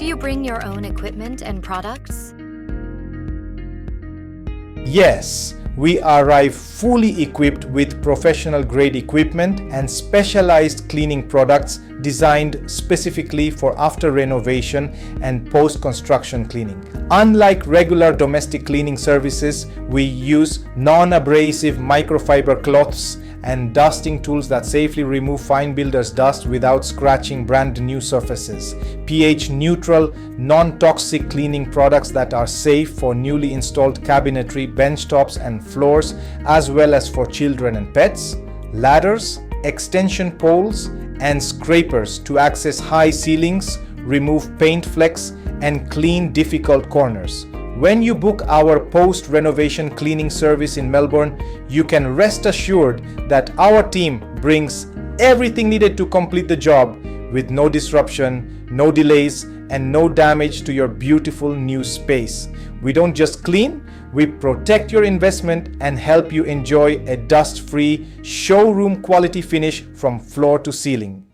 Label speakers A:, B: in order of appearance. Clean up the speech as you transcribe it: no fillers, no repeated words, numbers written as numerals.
A: Do you bring your own equipment and products?
B: Yes, we arrive fully equipped with professional grade equipment and specialized cleaning products designed specifically for after renovation and post-construction cleaning. Unlike regular domestic cleaning services, we use non-abrasive microfiber cloths and dusting tools that safely remove fine builder's dust without scratching brand new surfaces. pH neutral, non-toxic cleaning products that are safe for newly installed cabinetry, benchtops and floors, as well as for children and pets. Ladders, extension poles and scrapers to access high ceilings, remove paint flecks and clean difficult corners. When you book our post-renovation cleaning service in Melbourne, you can rest assured that our team brings everything needed to complete the job with no disruption, no delays, and no damage to your beautiful new space. We don't just clean, we protect your investment and help you enjoy a dust-free, showroom quality finish from floor to ceiling.